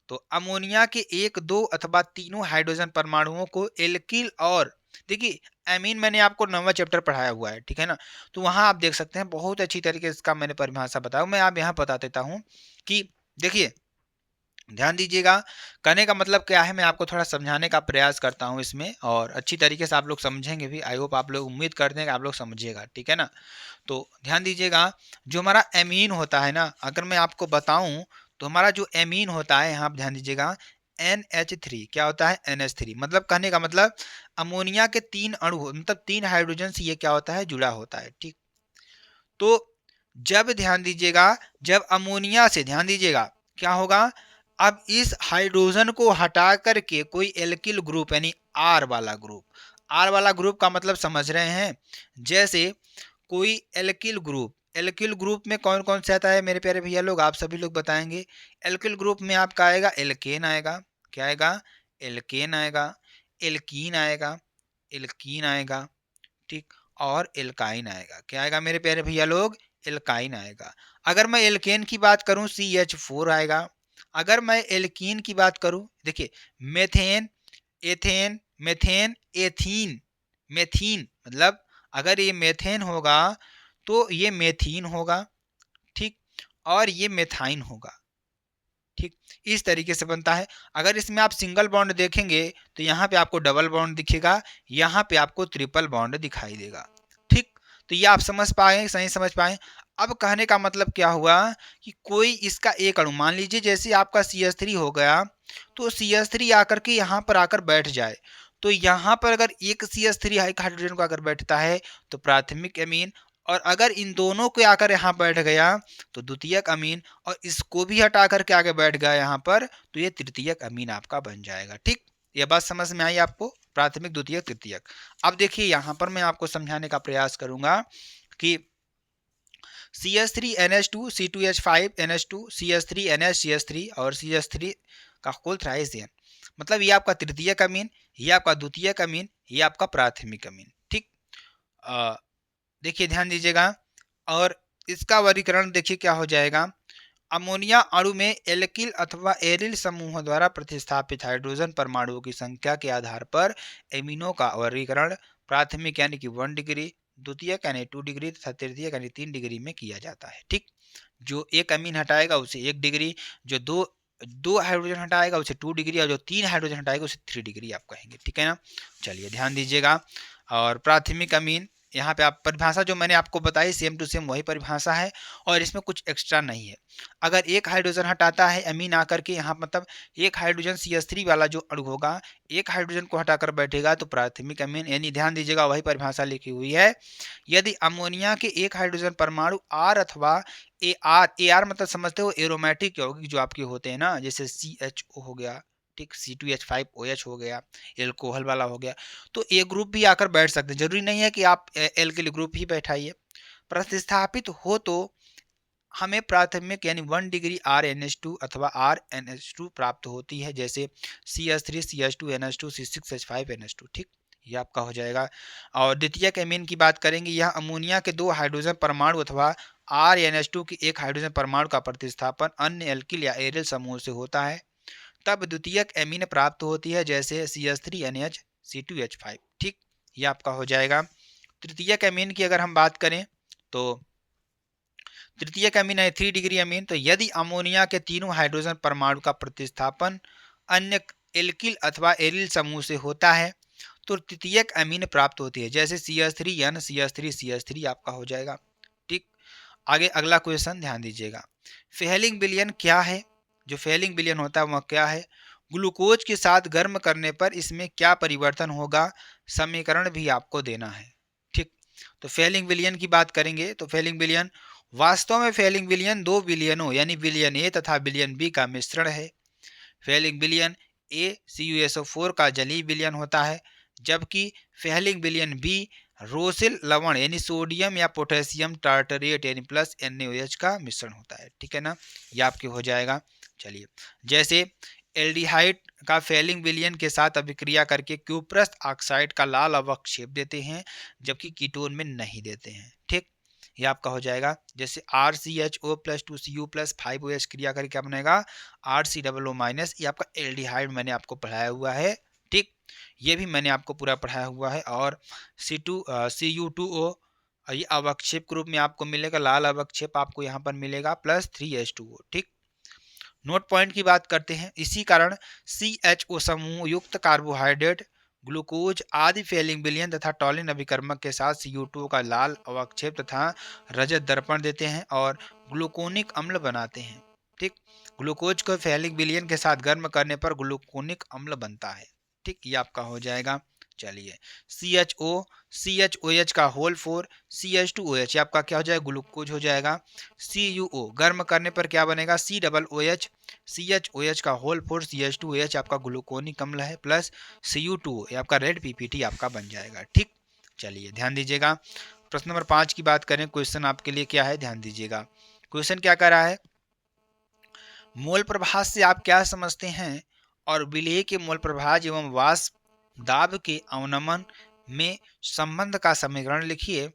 तो अमोनिया के एक, दो अथवा तीनों हाइड्रोजन परमाणुओं को एल्किल और, देखिए अमीन मैंने आपको 9वां चैप्टर पढ़ाया हुआ है, ठीक है ना। तो वहां आप देख सकते हैं बहुत अच्छी तरीके से इसका मैंने परिभाषा बताया, मैं आप यहाँ बता देता हूँ कि देखिए ध्यान दीजिएगा, कहने का मतलब क्या है मैं आपको थोड़ा समझाने का प्रयास करता हूँ इसमें और अच्छी तरीके से आप लोग समझेंगे भी। आई होप आप लोग, उम्मीद करते हैं कि आप लोग समझिएगा, ठीक है ना। तो ध्यान दीजिएगा, जो हमारा एमीन होता है ना, अगर मैं आपको बताऊं तो हमारा जो एमीन होता है, यहाँ ध्यान दीजिएगा, NH3 क्या होता है, NH3, मतलब कहने का मतलब अमोनिया के 3 अणु, मतलब 3 हाइड्रोजन से ये क्या होता है, जुड़ा होता है, ठीक। तो जब ध्यान दीजिएगा, जब अमोनिया से, ध्यान दीजिएगा क्या होगा, अब इस हाइड्रोजन को हटा करके कोई एल्किल ग्रुप यानी आर वाला ग्रुप, आर वाला ग्रुप का मतलब समझ रहे हैं, जैसे कोई एल्किल ग्रुप, एल्किल ग्रुप में कौन कौन से आता है मेरे प्यारे भैया लोग, आप सभी लोग बताएंगे। एल्किल ग्रुप में आपका आएगा एल्केन आएगा, क्या आएगा, एल्केन आएगा, एल्कीन आएगा, एल्कीन आएगा, ठीक, और एल्काइन आएगा। क्या आएगा मेरे प्यारे भैया लोग, एल्काइन आएगा। अगर मैं एल्केन की बात करूं CH4 आएगा। अगर मैं एल्कीन की बात करूं, देखिए मेथेन, एथेन, मेथेन, एथीन, मेथीन, मतलब अगर ये मेथेन होगा तो ये मेथीन होगा, ठीक, और ये मेथाइन होगा, ठीक, इस तरीके से बनता है। अगर इसमें आप सिंगल बॉन्ड देखेंगे तो यहाँ पे आपको डबल बॉन्ड दिखेगा, यहाँ पे आपको ट्रिपल बॉन्ड दिखाई देगा, ठीक। तो ये आप समझ पाए, सही समझ पाए। अब कहने का मतलब क्या हुआ कि कोई इसका एक अणु, मान लीजिए जैसे आपका CH3 हो गया, तो CH3 आकर के यहाँ पर आकर बैठ जाए, तो यहाँ पर अगर एक CH3 एक हाइड्रोजन को आकर बैठता है तो प्राथमिक अमीन, और अगर इन दोनों को आकर यहाँ बैठ गया तो द्वितीयक अमीन, और इसको भी हटा करके आगे बैठ गया यहाँ पर, तो ये तृतीयक अमीन आपका बन जाएगा। ठीक, ये बात समझ में आई आपको, प्राथमिक द्वितीयक तृतीयक। अब देखिए यहाँ पर मैं आपको समझाने का प्रयास करूंगा कि CH3NH2 C2H5 NH2 CH3 NH CH3 और CH3 का होल थ्राइस, मतलब ये आपका तृतीयक अमीन, ये आपका द्वितीयक अमीन, ये आपका प्राथमिक अमीन। ठीक, देखिए ध्यान दीजिएगा, और इसका वर्गीकरण देखिए क्या हो जाएगा। अमोनिया अणु में एल्किल अथवा एरिल समूहों द्वारा प्रतिस्थापित हाइड्रोजन परमाणुओं की संख्या के आधार पर एमिनो का वर्गीकरण प्राथमिक यानी कि 1 डिग्री, द्वितीयक यानी 2 डिग्री तथा तृतीयक यानी 3 डिग्री में किया जाता है। ठीक, जो एक अमीन हटाएगा उसे 1 डिग्री, जो दो हाइड्रोजन हटाएगा उसे 2 डिग्री, और जो 3 हाइड्रोजन हटाएगा उसे 3 डिग्री आप कहेंगे। ठीक है ना, चलिए ध्यान दीजिएगा। और प्राथमिक अमीन, यहाँ पे आप परिभाषा जो मैंने आपको बताई सेम टू सेम वही परिभाषा है, और इसमें कुछ एक्स्ट्रा नहीं है। अगर एक हाइड्रोजन हटाता है अमीन आकर के यहाँ, मतलब एक हाइड्रोजन CH3 वाला जो अणु होगा, एक हाइड्रोजन को हटाकर बैठेगा तो प्राथमिक अमीन, यानी ध्यान दीजिएगा वही परिभाषा लिखी हुई है। यदि अमोनिया के एक हाइड्रोजन परमाणु आर अथवा AR मतलब समझते हो एरोमेटिक यौगिक जो आपके होते हैं ना, जैसे CHO हो गया, ठीक, C2H5OH हो गया, एल्कोहल वाला हो गया, तो ए ग्रुप भी आकर बैठ सकते हैं। जरूरी नहीं है कि आप एल्किल ग्रुप ही बैठाइए। प्रतिस्थापित हो तो हमें प्राथमिक यानी 1 डिग्री RNH2 अथवा RNH2 प्राप्त होती है, जैसे CH3 CH2 NH2 C6H5 NH2। ठीक, ये आपका हो जाएगा। और द्वितीयक अमीन की बात करेंगे, यह अमोनिया के 2 हाइड्रोजन परमाणु अथवा RNH2 की एक हाइड्रोजन परमाणु का प्रतिस्थापन अन्य एल्किल या एरिल समूह से होता है, तब द्वितीयक अमीन प्राप्त होती है, जैसे CH3NH C2H5। ठीक, ये आपका हो जाएगा। तृतीयक अमीन की अगर हम बात करें तो तृतीयक अमीन है 3 डिग्री अमीन, तो यदि अमोनिया के तीनों हाइड्रोजन परमाणु का प्रतिस्थापन अन्य एल्किल अथवा एरिल समूह से होता है तो तृतीयक अमीन प्राप्त होती है, जैसे CH3N CH3 आपका हो जाएगा। ठीक, आगे अगला क्वेश्चन ध्यान दीजिएगा। फेलिंग विलयन क्या है? जो फेलिंग विलयन होता है वह क्या है? ग्लूकोज के साथ गर्म करने पर इसमें क्या परिवर्तन होगा, समीकरण भी आपको देना है। ठीक, तो फेलिंग विलयन की बात करेंगे तो फेलिंग विलयन, वास्तव में फेलिंग विलयन दो विलयनों यानी विलयन ए तथा विलयन बी का मिश्रण है। फेलिंग विलयन ए CuSO4 का जलीय विलयन होता है, जबकि फेलिंग विलयन बी रोसिल लवण यानी सोडियम या पोटेशियम टार्टरेट यानी प्लस NaOH का मिश्रण होता है। ठीक है ना, ये आपके हो जाएगा। चलिए, जैसे एल्डिहाइड का फेलिंग विलयन के साथ अभिक्रिया करके क्यूप्रस ऑक्साइड का लाल अवक्षेप देते हैं, जबकि कीटोन में नहीं देते हैं। ठीक, ये आपका हो जाएगा। जैसे RCHO+2Cu+5OH क्रिया करके क्या बनेगा, RCOO-, ये आपका एल्डिहाइड मैंने आपको पढ़ाया हुआ है। ठीक, ये भी मैंने आपको पूरा पढ़ाया हुआ है। और Cu2O, ये अवक्षेप के रूप में आपको मिलेगा, लाल अवक्षेप आपको यहाँ पर मिलेगा, +3H2O। ठीक, नोट पॉइंट की बात करते हैं। इसी कारण CHO समूह युक्त कार्बोहाइड्रेट, ग्लूकोज आदि फेलिंग विलयन तथा टॉलिन अभिकर्मक के साथ Cu2 का लाल अवक्षेप तथा रजत दर्पण देते हैं और ग्लूकोनिक अम्ल बनाते हैं। ठीक, ग्लूकोज को फेलिंग विलयन के साथ गर्म करने पर ग्लूकोनिक अम्ल बनता है। ठीक, ये आपका हो जाएगा। चलिए, CHOH का होल 4 CH2OH आपका क्या हो जाएगा, ग्लूकोज हो जाएगा। CuO गर्म करने पर क्या बनेगा, COOH, CHOH का होल 4 CH2OH आपका ग्लूकोनिक अम्ल है, प्लस Cu2O ये आपका रेड PPT आपका बन जाएगा। ठीक, चलिए ध्यान दीजिएगा। प्रश्न नंबर 5 की बात करें, क्वेश्चन आपके लिए क्या है, ध्यान दीजिएगा। क्वेश्चन क्या कर रहा है, मोल प्रभाव से आप क्या समझते हैं और विलेय के मोल प्रभाव एवं वाष्प दाब के अवनमन में संबंध का समीकरण लिखिए।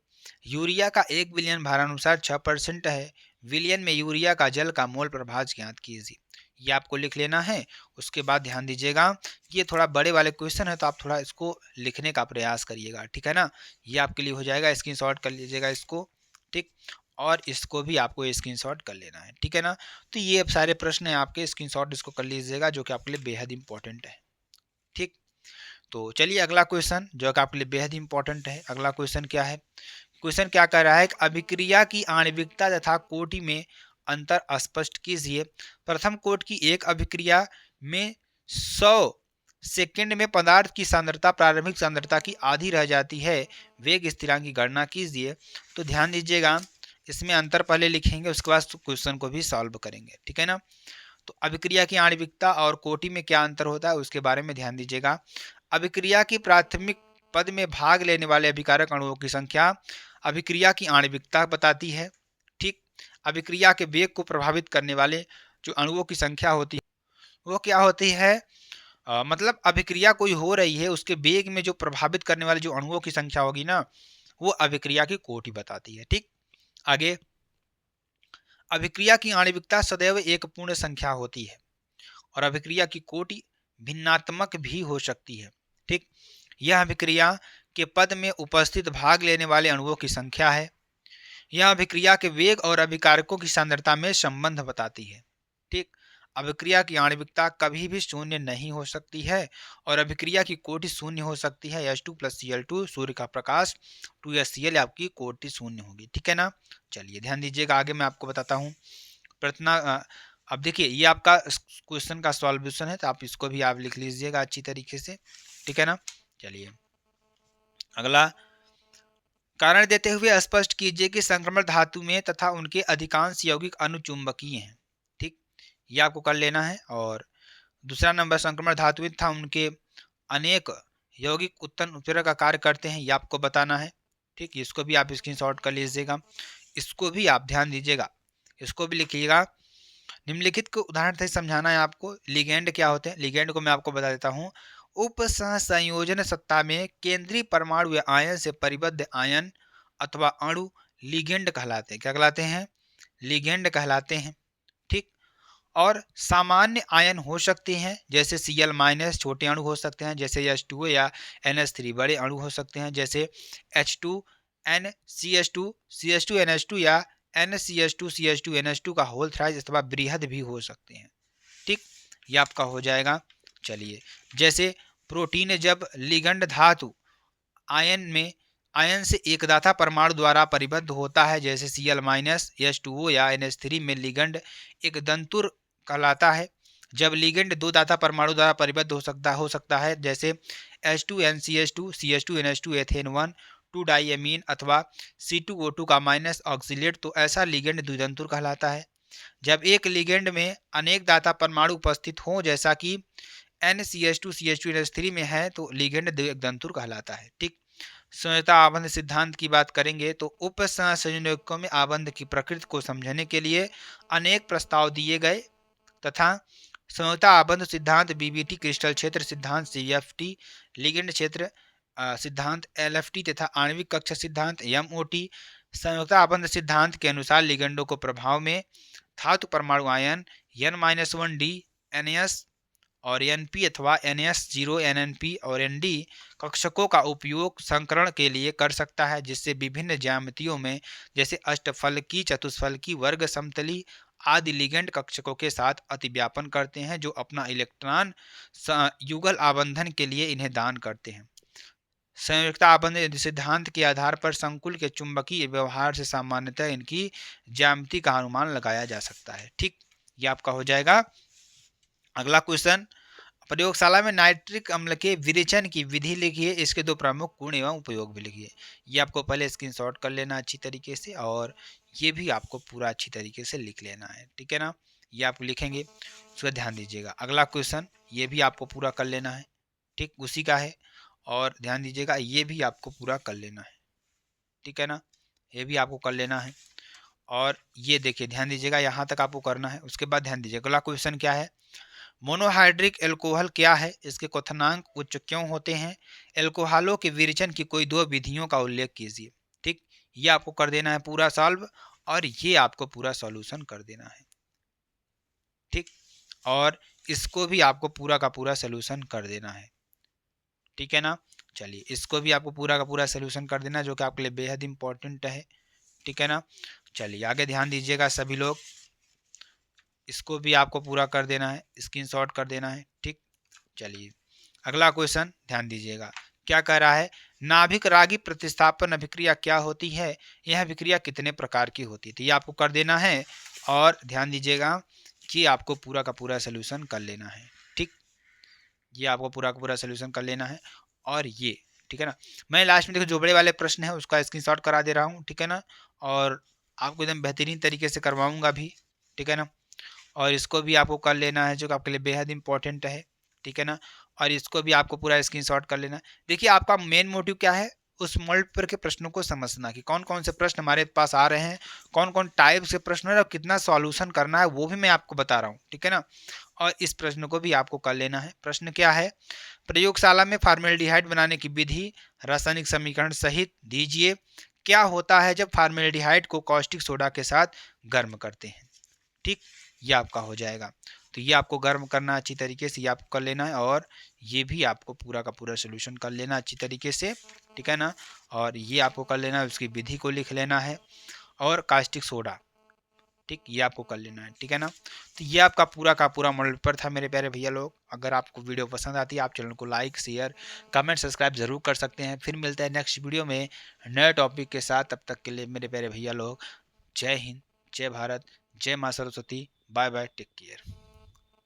यूरिया का 1 विलयन भारानुसार 6% है, विलयन में यूरिया का जल का मोल प्रभाव ज्ञात कीजिए। ये आपको लिख लेना है। उसके बाद ध्यान दीजिएगा, ये थोड़ा बड़े वाले क्वेश्चन है तो आप थोड़ा इसको लिखने का प्रयास करिएगा। ठीक है ना, ये आपके लिए हो जाएगा, स्क्रीनशॉट कर लीजिएगा इसको। ठीक, और इसको भी आपको स्क्रीनशॉट कर लेना है। ठीक है ना, तो ये अब सारे प्रश्न हैं आपके, स्क्रीनशॉट इसको कर लीजिएगा जो कि आपके लिए बेहद इंपॉर्टेंट है। ठीक, तो चलिए अगला क्वेश्चन जो कि आपके लिए बेहद इंपॉर्टेंट है। अगला क्वेश्चन क्या है, क्वेश्चन क्या कर रहा है कि अभिक्रिया की आणविकता तथा कोटि में अंतर स्पष्ट कीजिए। प्रथम कोट की एक अभिक्रिया में 100 सेकंड में पदार्थ की सांद्रता प्रारंभिक सांद्रता की आधी रह जाती है। वेग स्थिरांक की गणना कीजिए। तो ध्यान दीजिएगा, इसमें अंतर पहले लिखेंगे, उसके बाद क्वेश्चन को भी सॉल्व करेंगे, ठीक है ना। तो अभिक्रिया की आणविकता और कोटि में क्या अंतर होता है उसके बारे में ध्यान दीजिएगा। अभिक्रिया की प्राथमिक पद में भाग लेने वाले अभिकारक अणुओं की संख्या अभिक्रिया की आणविकता बताती है। ठीक, अभिक्रिया के वेग को प्रभावित करने वाले जो अणुओं की संख्या होती है वो क्या होती है, मतलब अभिक्रिया कोई हो रही है उसके वेग में जो प्रभावित करने वाले जो अणुओं की संख्या होगी ना, वो अभिक्रिया की कोटि बताती है। ठीक, आगे, अभिक्रिया की आणविकता सदैव एक पूर्ण संख्या होती है और अभिक्रिया की कोटि भिन्नात्मक भी हो सकती है। ठीक, यह अभिक्रिया के पद में उपस्थित भाग लेने वाले अणुओं की संख्या है। यह अभिक्रिया के वेग और अभिकारकों की सांद्रता में संबंध बताती है। ठीक, अभिक्रिया की आणविकता कभी भी शून्य नहीं हो सकती है और अभिक्रिया की कोटि शून्य हो सकती है। H2 + Cl2 सूर्य का प्रकाश 2SCl आपकी कोटि शून्य होगी, ठीक है ना। चलिए ध्यान दीजिएगा, आगे मैं आपको बताता हूँ प्रश्न। अब देखिए ये आपका क्वेश्चन का सॉल्यूशन है, तो आप इसको भी आप लिख लीजिएगा अच्छी तरीके से, ठीक है ना। चलिए अगला, कारण देते हुए स्पष्ट कीजिए कि संक्रमण धातु में तथा उनके अधिकांश यौगिक अनुचुंबकीय हैं। ठीक, ये आपको कर लेना है। और दूसरा नंबर, संक्रमण धातु में तथा उनके अनेक यौगिक उत्तन उत्प्रेरक का कार्य करते हैं, ये आपको बताना है। ठीक, इसको भी आप स्क्रीनशॉट कर लीजिएगा, इसको भी आप ध्यान दीजिएगा, इसको भी लिखिएगा। निम्नलिखित को उदाहरण से समझाना है आपको। लिगेंड क्या होते हैं, लिगेंड को मैं आपको बता देता हूँ। उपसहसंयोजन सत्ता में केंद्रीय परमाणु या आयन से परिबद्ध आयन अथवा अणु लिगेंड कहलाते हैं। क्या कहलाते हैं, लिगेंड कहलाते हैं। ठीक, और सामान्य आयन हो सकते हैं जैसे Cl- छोटे अणु हो सकते हैं, जैसे H2O या NH3 बड़े अणु हो सकते हैं, जैसे H2NCH2 CH2NH2 या NCH2 CH2NH2 का होल थ्राइज अथवा बृहद भी हो सकते हैं। ठीक, ये आपका हो जाएगा। चलिए, जैसे प्रोटीन जब लिगंड धातु आयन में आयन से एक दाता परमाणु द्वारा परिबद्ध होता है, जैसे Cl- H2O या NH3 में लिगंड एक दंतुर कहलाता है। जब लिगेंड दो दाता परमाणु द्वारा परिबद्ध हो सकता है, जैसे H2NCH2 CH2NH2 एथेन 1 2 डाइएमीन अथवा C2O2 का माइनस ऑक्सीलेट, तो ऐसा लिगेंड द्विदंतुर कहलाता है। जब एक लिगेंड में अनेक दाता परमाणु उपस्थित हों, जैसा कि NCH2 CH2NH3 में है, तो लिगेंड द्विदंतुर कहलाता है। ठीक, संयोजकता आबंध सिद्धांत की बात करेंगे तो उपसंयोजकों में आबंध की प्रकृति को समझने के लिए अनेक प्रस्ताव दिए गए तथा संयोजकता आबंध सिद्धांत BBT, क्रिस्टल क्षेत्र सिद्धांत CFT, लिगेंड क्षेत्र सिद्धांत LFT तथा आणविक कक्षा सिद्धांत MOT। संयोजकता आबंध सिद्धांत के अनुसार लिगेंडों को प्रभाव में धातु परमाणु आयन N-1D NS और Np अथवा NS0 NNP और ND कक्षकों का उपयोग संकरण के लिए कर सकता है, जिससे विभिन्न ज्यामितियों में जैसे अष्टफलकी, चतुष्फलकी, वर्ग समतली आदि लिगेंड कक्षकों के साथ अतिव्यापन करते हैं, जो अपना इलेक्ट्रॉन युगल आबंधन के लिए इन्हें दान करते हैं। संयोजकता आबंध सिद्धांत के आधार पर संकुल के चुंबकीय व्यवहार से सामान्यतः इनकी ज्यामिति का अनुमान लगाया जा सकता है। ठीक, ये आपका हो जाएगा। अगला क्वेश्चन, प्रयोगशाला में नाइट्रिक अम्ल के विरेचन की विधि लिखिए, इसके दो प्रमुख गुण एवं उपयोग भी लिखिए। ये आपको पहले स्क्रीनशॉट कर लेना अच्छी तरीके से, और ये भी आपको पूरा अच्छी तरीके से लिख लेना है, ठीक है ना। ये आप लिखेंगे, उसका ध्यान दीजिएगा। अगला क्वेश्चन, ये भी आपको पूरा कर लेना है, ठीक, उसी का है, और ध्यान दीजिएगा ये भी आपको पूरा कर लेना है, ठीक है ना, ये भी आपको कर लेना है। और ये देखिए ध्यान दीजिएगा, यहाँ तक आपको करना है। उसके बाद ध्यान दीजिए अगला क्वेश्चन क्या है, मोनोहाइड्रिक एल्कोहल क्या है, इसके क्वथनांक उच्च क्यों होते हैं, एल्कोहलों के विरेचन की कोई दो विधियों का उल्लेख कीजिए। ठीक, ये आपको कर देना है पूरा सॉल्व, और ये आपको पूरा सॉल्यूशन कर देना है। ठीक, और इसको भी आपको पूरा का पूरा सॉल्यूशन कर देना है, ठीक है ना। चलिए, इसको भी आपको पूरा का पूरा सॉल्यूशन कर देना है, जो कि आपके लिए बेहद इंपॉर्टेंट है, ठीक है ना। चलिए आगे ध्यान दीजिएगा सभी लोग, इसको भी आपको पूरा कर देना है, स्क्रीनशॉट कर देना है। ठीक, चलिए अगला क्वेश्चन ध्यान दीजिएगा, क्या कह रहा है, नाभिक रागी प्रतिस्थापन अभिक्रिया क्या होती है, यह अभिक्रिया कितने प्रकार की होती है। तो ये आपको कर देना है और ध्यान दीजिएगा कि आपको पूरा का पूरा सोल्यूशन कर लेना है। ठीक, ये आपको पूरा का पूरा सोल्यूशन कर लेना है। और ये ठीक है ना, मैं लास्ट में देखो जो बड़े वाले प्रश्न है उसका स्क्रीनशॉट करा दे रहा हूँ, ठीक है ना, और आपको एकदम बेहतरीन तरीके से करवाऊंगा भी, ठीक है ना। और इसको भी आपको कर लेना है जो कि आपके लिए बेहद इंपॉर्टेंट है, ठीक है ना। और इसको भी आपको पूरा स्क्रीनशॉट कर लेना है। देखिए आपका मेन मोटिव क्या है, उस मल्टीपल के प्रश्नों को समझना कि कौन कौन से प्रश्न हमारे पास आ रहे हैं, कौन कौन टाइप से प्रश्न है और कितना सॉल्यूशन करना है वो भी मैं आपको बता रहा हूँ, ठीक है ना। और इस प्रश्न को भी आपको कर लेना है। प्रश्न क्या है, प्रयोगशाला में फार्मेल्डिहाइड बनाने की विधि रासायनिक समीकरण सहित दीजिए। क्या होता है जब फार्मेल्डिहाइड को कॉस्टिक सोडा के साथ गर्म करते हैं। ठीक, ये आपका हो जाएगा। तो ये आपको गर्म करना अच्छी तरीके से, ये आपको कर लेना है और ये भी आपको पूरा का पूरा सोल्यूशन कर लेना अच्छी तरीके से, ठीक है ना। और ये आपको कर लेना है, उसकी विधि को लिख लेना है और कास्टिक सोडा, ठीक, ये आपको कर लेना है, ठीक है ना। तो ये आपका पूरा का पूरा मॉडल पेपर था मेरे प्यारे भैया लोग। अगर आपको वीडियो पसंद आती है आप चैनल को लाइक शेयर कमेंट सब्सक्राइब जरूर कर सकते हैं। फिर मिलते हैं नेक्स्ट वीडियो में नए टॉपिक के साथ। तब तक के लिए मेरे प्यारे भैया लोग, जय हिंद, जय भारत, जय माँ Saraswati, bye bye, take care.